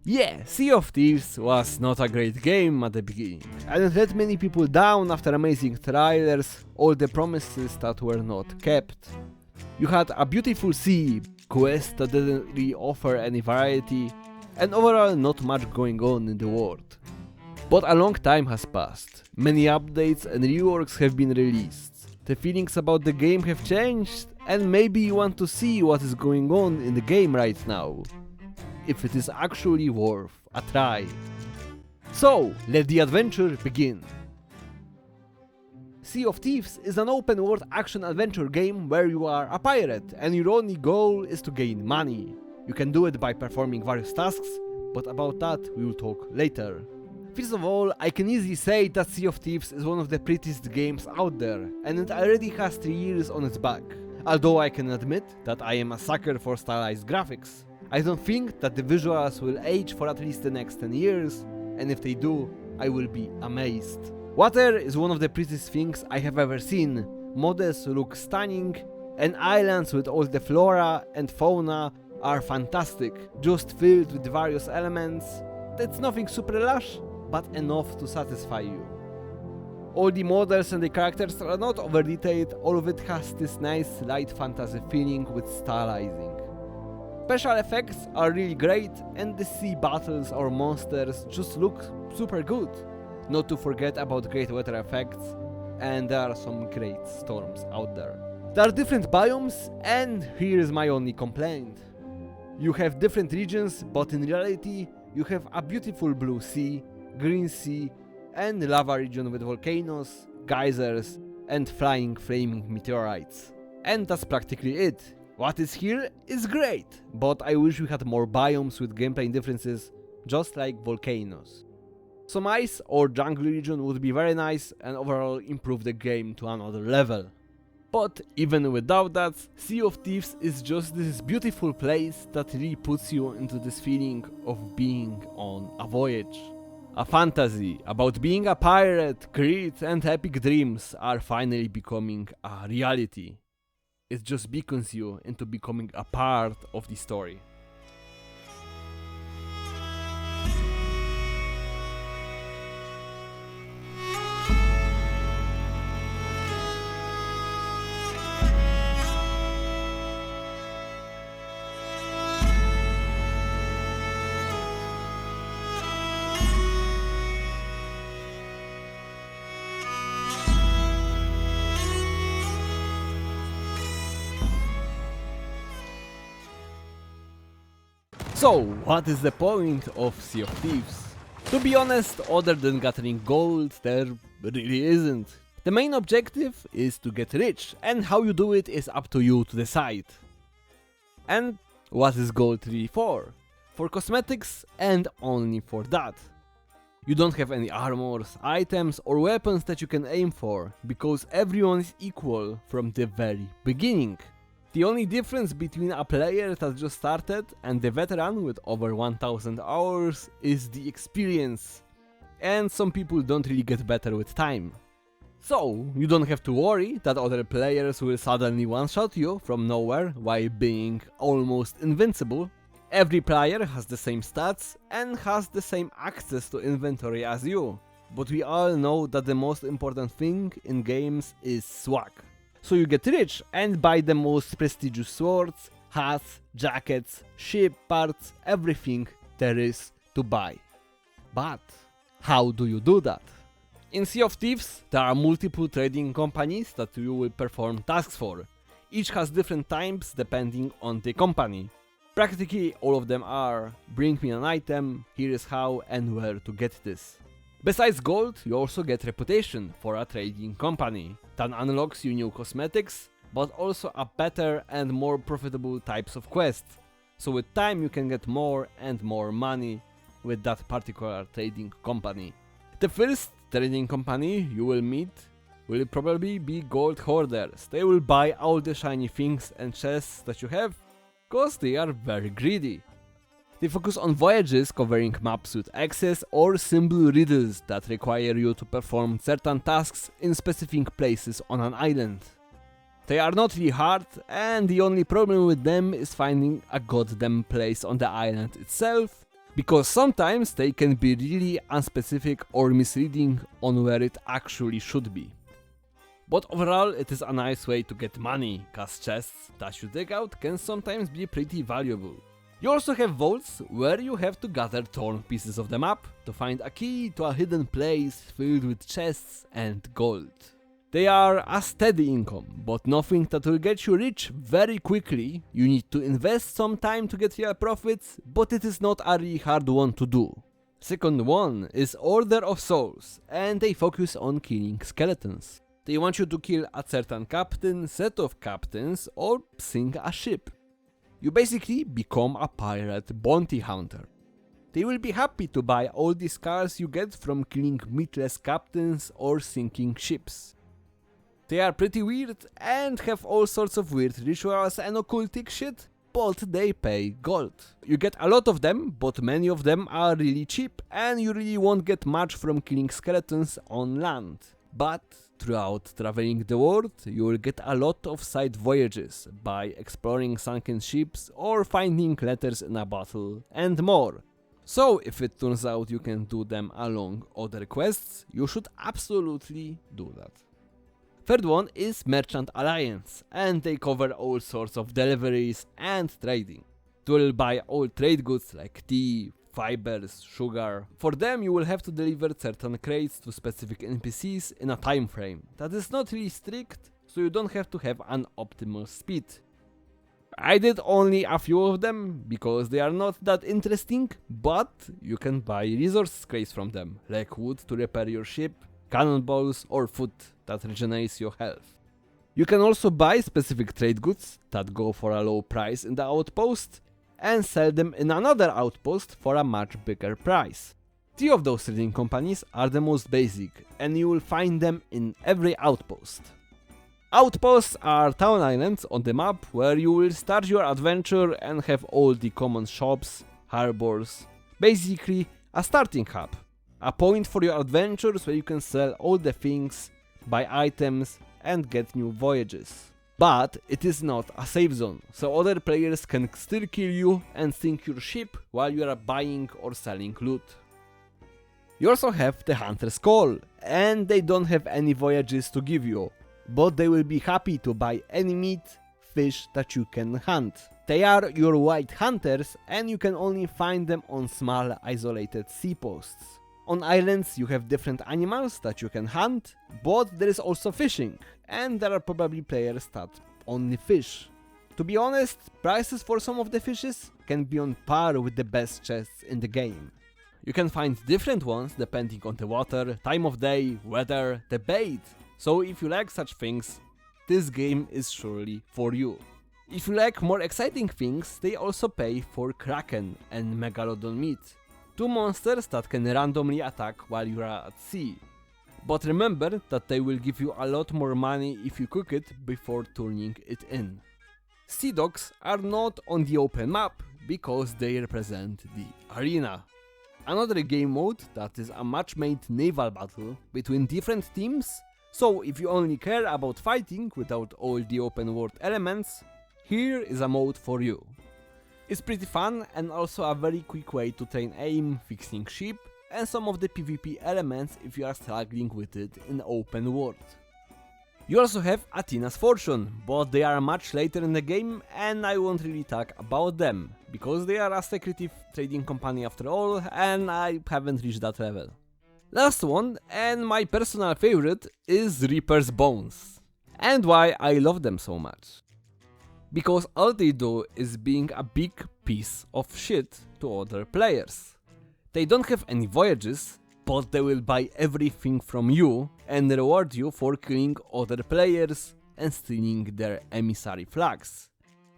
Yeah, Sea of Thieves was not a great game at the beginning, and it let many people down after amazing trailers, all the promises that were not kept. You had a beautiful sea, quests that didn't really offer any variety, and overall not much going on in the world. But a long time has passed, many updates and reworks have been released, the feelings about the game have changed, and maybe you want to see what is going on in the game right now. If it is actually worth a try. So, let the adventure begin. Sea of Thieves is an open world action adventure game where you are a pirate and your only goal is to gain money. You can do it by performing various tasks, but about that we will talk later. First of all, I can easily say that Sea of Thieves is one of the prettiest games out there, and it already has 3 years on its back. Although I can admit that I am a sucker for stylized graphics. I don't think that the visuals will age for at least the next 10 years, and if they do, I will be amazed. Water is one of the prettiest things I have ever seen. Models look stunning, and islands with all the flora and fauna are fantastic, just filled with various elements. It's nothing super lush, but enough to satisfy you. All the models and the characters are not over detailed, all of it has this nice light fantasy feeling with stylizing. Special effects are really great, and the sea battles or monsters just look super good. Not to forget about great weather effects, and there are some great storms out there. There are different biomes, and here is my only complaint. You have different regions, but in reality you have a beautiful blue sea, green sea, and lava region with volcanoes, geysers, and flying flaming meteorites. And that's practically it. What is here is great, but I wish we had more biomes with gameplay differences, just like volcanoes. Some ice or jungle region would be very nice and overall improve the game to another level. But even without that, Sea of Thieves is just this beautiful place that really puts you into this feeling of being on a voyage. A fantasy about being a pirate, greed and epic dreams are finally becoming a reality. It just beacons you into becoming a part of the story. So, what is the point of Sea of Thieves? To be honest, other than gathering gold, there really isn't. The main objective is to get rich, and how you do it is up to you to decide. And what is gold really for? For cosmetics, and only for that. You don't have any armors, items or weapons that you can aim for, because everyone is equal from the very beginning. The only difference between a player that just started and the veteran with over 1000 hours is the experience, and some people don't really get better with time. So, you don't have to worry that other players will suddenly one-shot you from nowhere while being almost invincible. Every player has the same stats and has the same access to inventory as you, but we all know that the most important thing in games is swag. So you get rich and buy the most prestigious swords, hats, jackets, ship parts, everything there is to buy. But how do you do that? In Sea of Thieves, there are multiple trading companies that you will perform tasks for. Each has different types depending on the company. Practically all of them are: bring me an item, here is how and where to get this. Besides gold, you also get reputation for a trading company. That unlocks you new cosmetics, but also a better and more profitable types of quests. So with time you can get more and more money with that particular trading company. The first trading company you will meet will probably be gold hoarders. They will buy all the shiny things and chests that you have, cause they are very greedy. They focus on voyages covering maps with access or symbol riddles that require you to perform certain tasks in specific places on an island. They are not really hard, and the only problem with them is finding a goddamn place on the island itself, because sometimes they can be really unspecific or misleading on where it actually should be. But overall it is a nice way to get money, cause chests that you dig out can sometimes be pretty valuable. You also have vaults where you have to gather torn pieces of the map to find a key to a hidden place filled with chests and gold. They are a steady income, but nothing that will get you rich very quickly. You need to invest some time to get real profits, but it is not a really hard one to do. Second one is Order of Souls, and they focus on killing skeletons. They want you to kill a certain captain, set of captains, or sink a ship. You basically become a pirate bounty hunter. They will be happy to buy all the scars you get from killing meatless captains or sinking ships. They are pretty weird and have all sorts of weird rituals and occultic shit, but they pay gold. You get a lot of them, but many of them are really cheap and you really won't get much from killing skeletons on land. But throughout traveling the world, you will get a lot of side voyages by exploring sunken ships or finding letters in a bottle and more. So if it turns out you can do them along other quests, you should absolutely do that. Third one is Merchant Alliance, and they cover all sorts of deliveries and trading. They will buy all trade goods like tea, fibers, sugar. For them you will have to deliver certain crates to specific NPCs in a time frame that is not really strict, so you don't have to have an optimal speed. I did only a few of them because they are not that interesting, but you can buy resource crates from them, like wood to repair your ship, cannonballs or food that regenerates your health. You can also buy specific trade goods that go for a low price in the outpost and sell them in another outpost for a much bigger price. 3 of those trading companies are the most basic and you will find them in every outpost. Outposts are town islands on the map where you will start your adventure and have all the common shops, harbors, basically a starting hub. A point for your adventures where you can sell all the things, buy items and get new voyages. But it is not a safe zone, so other players can still kill you and sink your ship while you are buying or selling loot. You also have the Hunter's Call, and they don't have any voyages to give you, but they will be happy to buy any meat, fish that you can hunt. They are your white hunters and you can only find them on small isolated sea posts. On islands you have different animals that you can hunt, but there is also fishing, and there are probably players that only fish. To be honest, prices for some of the fishes can be on par with the best chests in the game. You can find different ones depending on the water, time of day, weather, the bait, so if you like such things, this game is surely for you. If you like more exciting things, they also pay for Kraken and Megalodon meat. 2 monsters that can randomly attack while you are at sea. But remember that they will give you a lot more money if you cook it before turning it in. Sea dogs are not on the open map because they represent the arena. Another game mode that is a much-made naval battle between different teams, so if you only care about fighting without all the open world elements, here is a mode for you. It's pretty fun and also a very quick way to train aim, fixing ship, and some of the PvP elements if you are struggling with it in open world. You also have Athena's Fortune, but they are much later in the game and I won't really talk about them, because they are a secretive trading company after all and I haven't reached that level. Last one, and my personal favorite, is Reaper's Bones. And why I love them so much. Because all they do is being a big piece of shit to other players. They don't have any voyages, but they will buy everything from you and reward you for killing other players and stealing their emissary flags.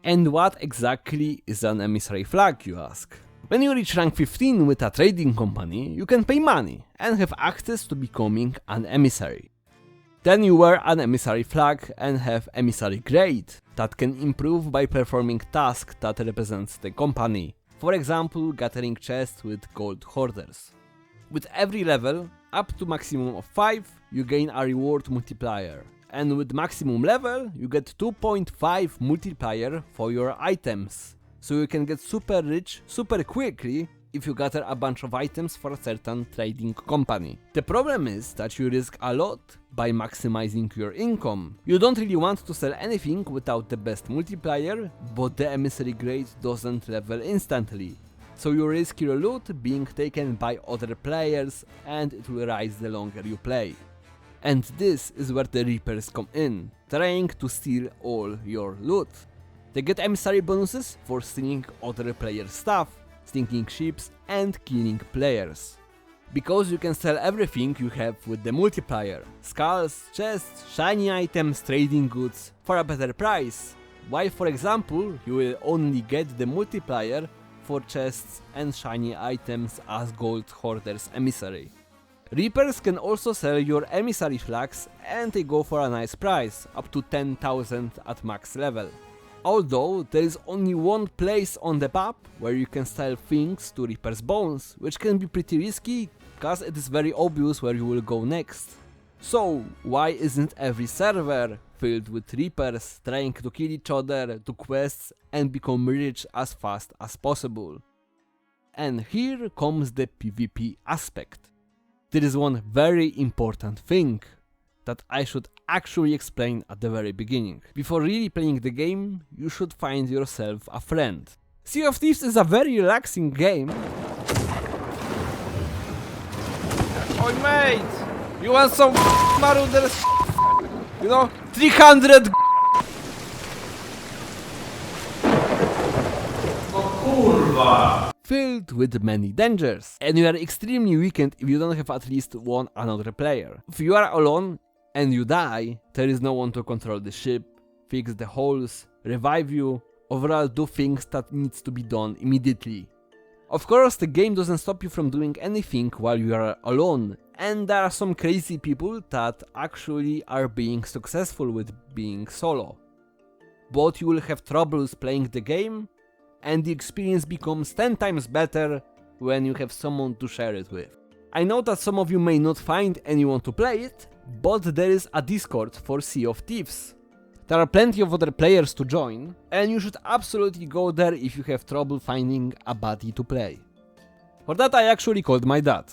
And what exactly is an emissary flag, you ask? When you reach rank 15 with a trading company, you can pay money and have access to becoming an emissary. Then you wear an emissary flag and have emissary grade that can improve by performing tasks that represents the company. For example, gathering chests with gold hoarders. With every level, up to maximum of 5, you gain a reward multiplier. And with maximum level, you get 2.5 multiplier for your items. So you can get super rich super quickly if you gather a bunch of items for a certain trading company. The problem is that you risk a lot by maximizing your income. You don't really want to sell anything without the best multiplier, but the emissary grade doesn't level instantly. So you risk your loot being taken by other players and it will rise the longer you play. And this is where the Reapers come in, trying to steal all your loot. They get emissary bonuses for stealing other players' stuff, stinking ships and killing players. Because you can sell everything you have with the multiplier, skulls, chests, shiny items, trading goods, for a better price, while for example you will only get the multiplier for chests and shiny items as Gold Hoarder's emissary. Reapers can also sell your emissary flags and they go for a nice price, up to 10,000 at max level. Although there is only one place on the map where you can sell things to Reaper's bones, which can be pretty risky, cause it is very obvious where you will go next. So why isn't every server filled with Reapers trying to kill each other, do quests and become rich as fast as possible? And here comes the PvP aspect. There is one very important thing that I should actually explain at the very beginning. Before really playing the game, you should find yourself a friend. Sea of Thieves is a very relaxing game. Oi mate! You want some Marauders? You know, 300 filled with many dangers, and you are extremely weakened if you don't have at least one another player. If you are alone and you die, there is no one to control the ship, fix the holes, revive you, overall do things that needs to be done immediately. Of course, the game doesn't stop you from doing anything while you are alone, and there are some crazy people that actually are being successful with being solo. But you will have troubles playing the game, and the experience becomes 10 times better when you have someone to share it with. I know that some of you may not find anyone to play it, but there is a Discord for Sea of Thieves. There are plenty of other players to join, and you should absolutely go there if you have trouble finding a buddy to play. For that I actually called my dad.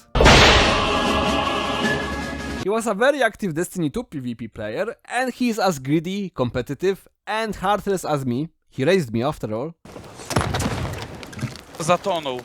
He was a very active Destiny 2 PvP player, and he is as greedy, competitive, and heartless as me. He raised me after all. Zatonął.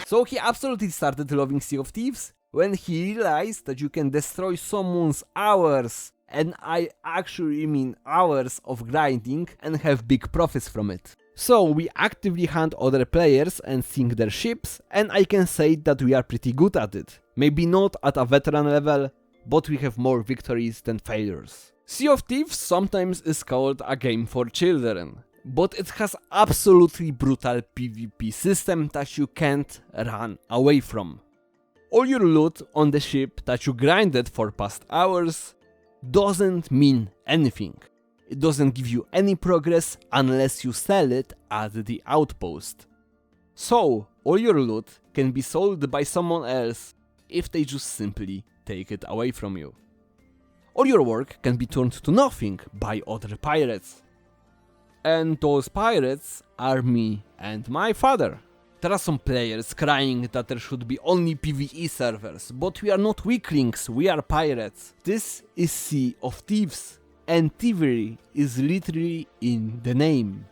So he absolutely started loving Sea of Thieves when he realized that you can destroy someone's hours, and I actually mean hours of grinding, and have big profits from it. So we actively hunt other players and sink their ships, and I can say that we are pretty good at it. Maybe not at a veteran level, but we have more victories than failures. Sea of Thieves sometimes is called a game for children, but it has absolutely brutal PvP system that you can't run away from. All your loot on the ship that you grinded for past hours doesn't mean anything. It doesn't give you any progress unless you sell it at the outpost. So all your loot can be sold by someone else if they just simply take it away from you. All your work can be turned to nothing by other pirates. And those pirates are me and my father. There are some players crying that there should be only PvE servers, but we are not weaklings, we are pirates. This is Sea of Thieves, and thievery is literally in the name.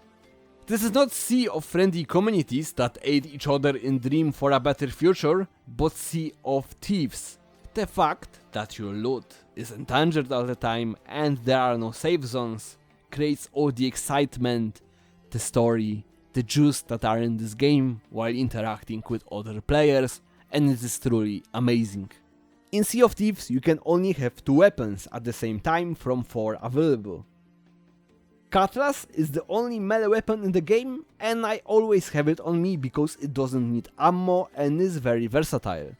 This is not sea of friendly communities that aid each other in dream for a better future, but Sea of Thieves. The fact that your loot is endangered all the time and there are no safe zones creates all the excitement, the story, the juice that are in this game while interacting with other players, and it is truly amazing. In Sea of Thieves you can only have 2 weapons at the same time from 4 available. Cutlass is the only melee weapon in the game, and I always have it on me because it doesn't need ammo and is very versatile.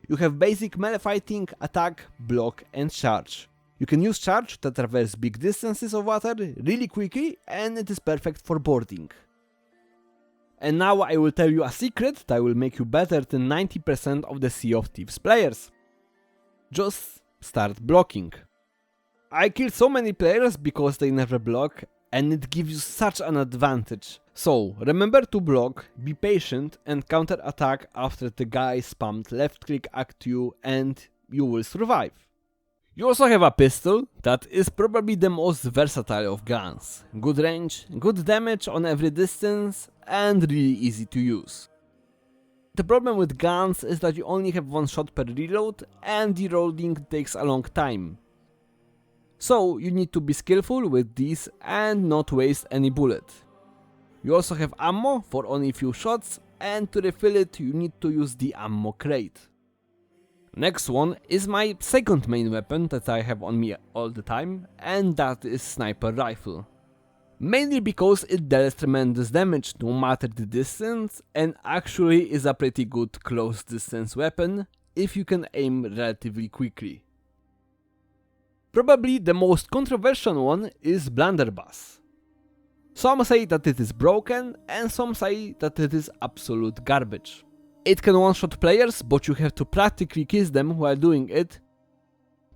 You have basic melee fighting, attack, block and charge. You can use charge to traverse big distances of water really quickly, and it is perfect for boarding. And now I will tell you a secret that will make you better than 90% of the Sea of Thieves players. Just start blocking. I killed so many players because they never block, and it gives you such an advantage. So remember to block, be patient and counter attack after the guy spammed left click at you and you will survive. You also have a pistol that is probably the most versatile of guns. Good range, good damage on every distance and really easy to use. The problem with guns is that you only have one shot per reload and the reloading takes a long time. So you need to be skillful with these and not waste any bullet. You also have ammo for only few shots and to refill it you need to use the ammo crate. Next one is my second main weapon that I have on me all the time, and that is sniper rifle. Mainly because it deals tremendous damage no matter the distance and actually is a pretty good close distance weapon if you can aim relatively quickly. Probably the most controversial one is blunderbuss. Some say that it is broken and some say that it is absolute garbage. It can one-shot players, but you have to practically kiss them while doing it.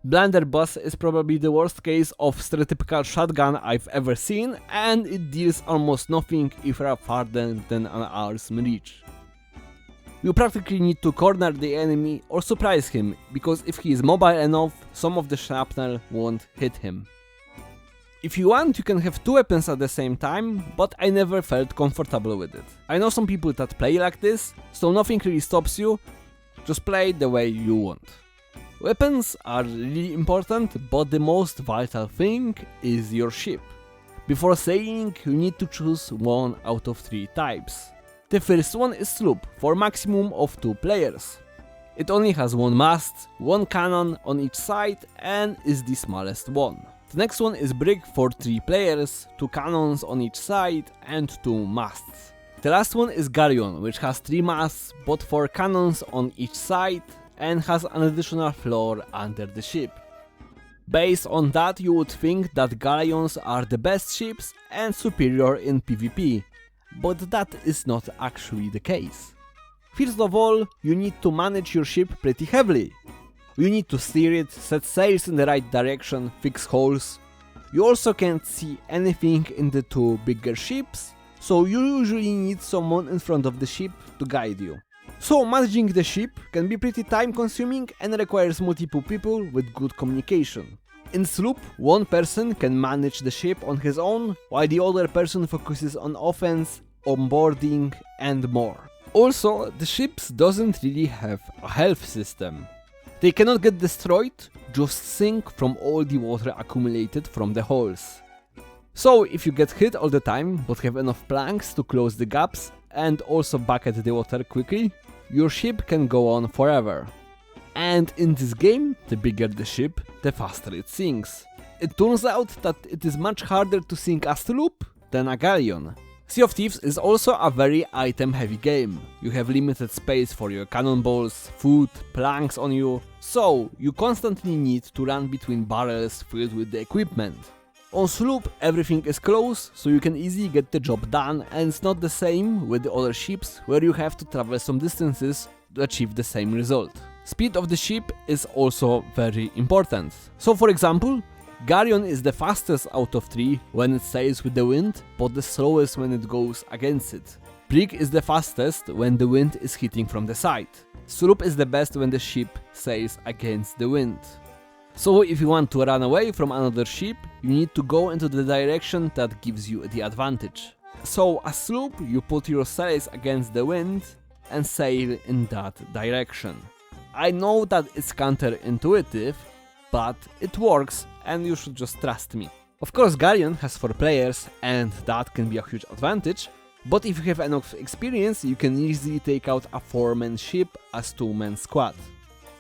Blunderbuss is probably the worst case of stereotypical shotgun I've ever seen, and it deals almost nothing if you are farther than an arm's reach. You practically need to corner the enemy or surprise him, because if he is mobile enough, some of the shrapnel won't hit him. If you want, you can have two weapons at the same time, but I never felt comfortable with it. I know some people that play like this, so nothing really stops you, just play the way you want. Weapons are really important, but the most vital thing is your ship. Before sailing, you need to choose one out of three types. The first one is sloop, for maximum of 2 players. It only has one mast, one cannon on each side and is the smallest one. The next one is brig for 3 players, 2 cannons on each side and 2 masts. The last one is galleon, which has 3 masts but 4 cannons on each side and has an additional floor under the ship. Based on that, you would think that galleons are the best ships and superior in PvP, but that is not actually the case. First of all, you need to manage your ship pretty heavily. You need to steer it, set sails in the right direction, fix holes. You also can't see anything in the 2 bigger ships, so you usually need someone in front of the ship to guide you. So managing the ship can be pretty time consuming and requires multiple people with good communication. In sloop, one person can manage the ship on his own, while the other person focuses on offense, onboarding and more. Also, the ships doesn't really have a health system. They cannot get destroyed, just sink from all the water accumulated from the holes. So if you get hit all the time but have enough planks to close the gaps and also bucket the water quickly, your ship can go on forever. And in this game, the bigger the ship, the faster it sinks. It turns out that it is much harder to sink a sloop than a galleon. Sea of Thieves is also a very item heavy game. You have limited space for your cannonballs, food, planks on you, so you constantly need to run between barrels filled with the equipment. On sloop everything is close, so you can easily get the job done, and it's not the same with the other ships where you have to travel some distances to achieve the same result. Speed of the ship is also very important. So for example, galleon is the fastest out of 3 when it sails with the wind, but the slowest when it goes against it. Brig is the fastest when the wind is hitting from the side. Sloop is the best when the ship sails against the wind. So if you want to run away from another ship, you need to go into the direction that gives you the advantage. So a sloop, you put your sails against the wind and sail in that direction. I know that it's counterintuitive, but it works and you should just trust me. Of course, galleon has 4 players and that can be a huge advantage, but if you have enough experience, you can easily take out a 4-man ship as 2-man squad.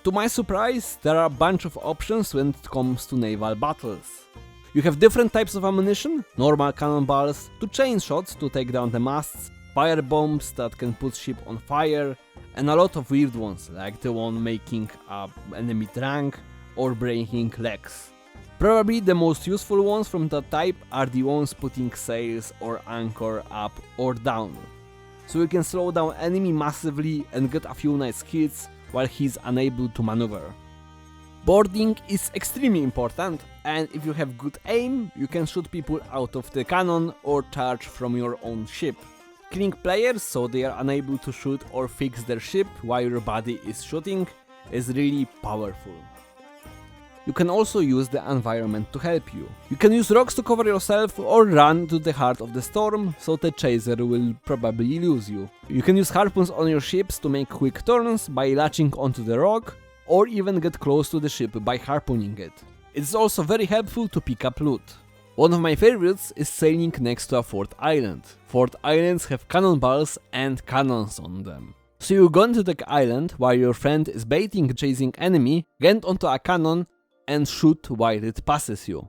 To my surprise, there are a bunch of options when it comes to naval battles. You have different types of ammunition, normal cannonballs to chain shots to take down the masts, fire bombs that can put ship on fire, and a lot of weird ones like the one making an enemy drunk or breaking legs. Probably the most useful ones from that type are the ones putting sails or anchor up or down. So you can slow down enemy massively and get a few nice hits while he's unable to maneuver. Boarding is extremely important, and if you have good aim, you can shoot people out of the cannon or charge from your own ship. Killing players so they are unable to shoot or fix their ship while your body is shooting is really powerful. You can also use the environment to help you. You can use rocks to cover yourself or run to the heart of the storm, so the chaser will probably lose you. You can use harpoons on your ships to make quick turns by latching onto the rock, or even get close to the ship by harpooning it. It is also very helpful to pick up loot. One of my favorites is sailing next to a fort island. Fort islands have cannonballs and cannons on them. So you go into the island while your friend is baiting a chasing enemy, get onto a cannon and shoot while it passes you.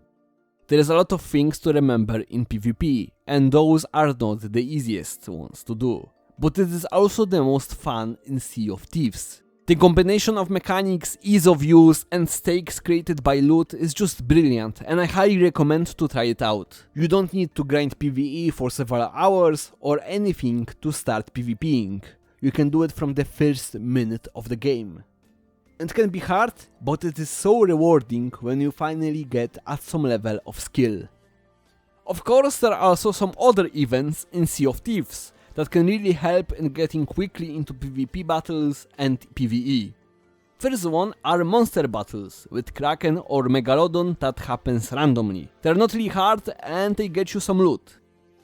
There is a lot of things to remember in PvP, and those are not the easiest ones to do. But it is also the most fun in Sea of Thieves. The combination of mechanics, ease of use and stakes created by loot is just brilliant, and I highly recommend to try it out. You don't need to grind PvE for several hours or anything to start PvPing. You can do it from the first minute of the game. It can be hard, but it is so rewarding when you finally get at some level of skill. Of course, there are also some other events in Sea of Thieves that can really help in getting quickly into PvP battles and PvE. First one are monster battles with Kraken or Megalodon that happens randomly. They're not really hard and they get you some loot.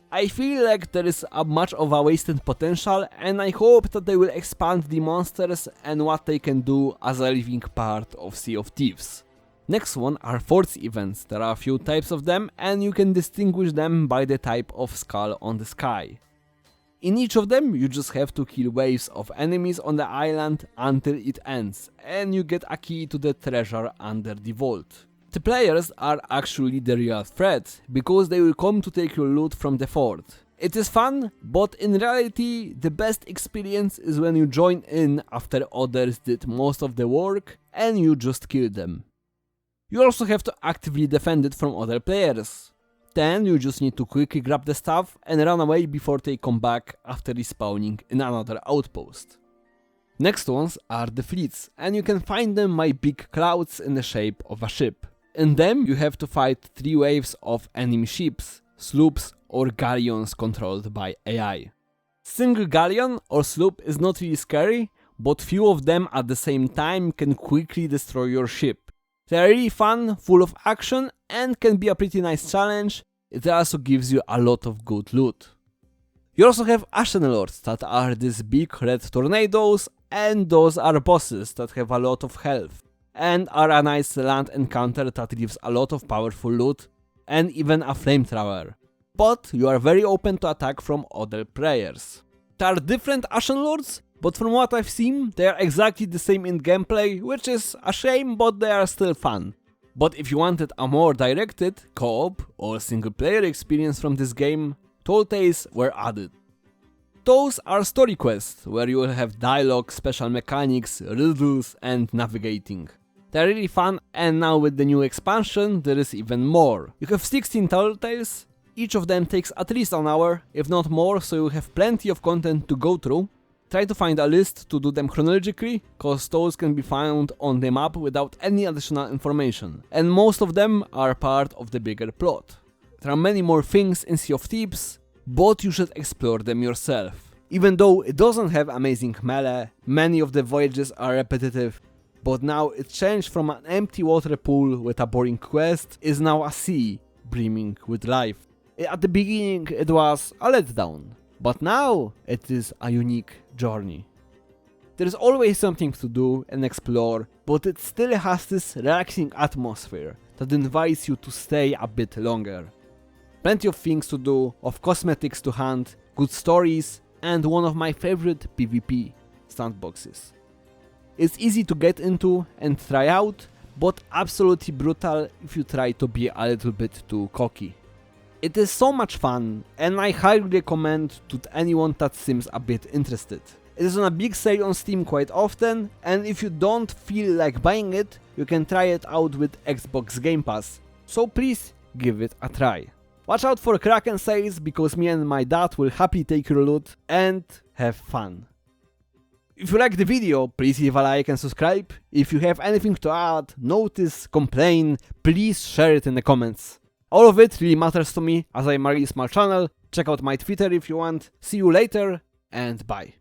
I feel like there is much of a wasted potential, and I hope that they will expand the monsters and what they can do as a living part of Sea of Thieves. Next one are forts events. There are a few types of them and you can distinguish them by the type of skull on the sky. In each of them you just have to kill waves of enemies on the island until it ends, and you get a key to the treasure under the vault. The players are actually the real threat, because they will come to take your loot from the fort. It is fun, but in reality the best experience is when you join in after others did most of the work and you just kill them. You also have to actively defend it from other players. Then you just need to quickly grab the stuff and run away before they come back after respawning in another outpost. Next ones are the fleets, and you can find them by big clouds in the shape of a ship. In them you have to fight 3 waves of enemy ships, sloops or galleons controlled by AI. Single galleon or sloop is not really scary, but few of them at the same time can quickly destroy your ship. They are really fun, full of action and can be a pretty nice challenge. It also gives you a lot of good loot. You also have Ashen Lords that are these big red tornadoes, and those are bosses that have a lot of health and are a nice land encounter that gives a lot of powerful loot and even a flamethrower. But you are very open to attack from other players. There are different Ashen Lords, but from what I've seen they are exactly the same in gameplay, which is a shame, but they are still fun. But if you wanted a more directed co-op or single player experience from this game, Tall Tales were added. Those are story quests, where you will have dialogue, special mechanics, riddles and navigating. They're really fun, and now with the new expansion there is even more. You have 16 Tall Tales, each of them takes at least an hour, if not more, so you have plenty of content to go through. Try to find a list to do them chronologically, cause those can be found on the map without any additional information, and most of them are part of the bigger plot. There are many more things in Sea of Thieves, but you should explore them yourself. Even though it doesn't have amazing melee, many of the voyages are repetitive, but now it changed from an empty water pool with a boring quest is now a sea brimming with life. At the beginning it was a letdown, but now it is a unique journey. There is always something to do and explore, but it still has this relaxing atmosphere that invites you to stay a bit longer. Plenty of things to do, of cosmetics to hunt, good stories, and one of my favorite PvP sandboxes. It's easy to get into and try out, but absolutely brutal if you try to be a little bit too cocky. It is so much fun, and I highly recommend to anyone that seems a bit interested. It is on a big sale on Steam quite often, and if you don't feel like buying it, you can try it out with Xbox Game Pass, so please give it a try. Watch out for Kraken sales, because me and my dad will happily take your loot and have fun. If you like the video, please leave a like and subscribe. If you have anything to add, notice, complain, please share it in the comments. All of it really matters to me as I'm a really small channel. Check out my Twitter if you want. See you later and bye.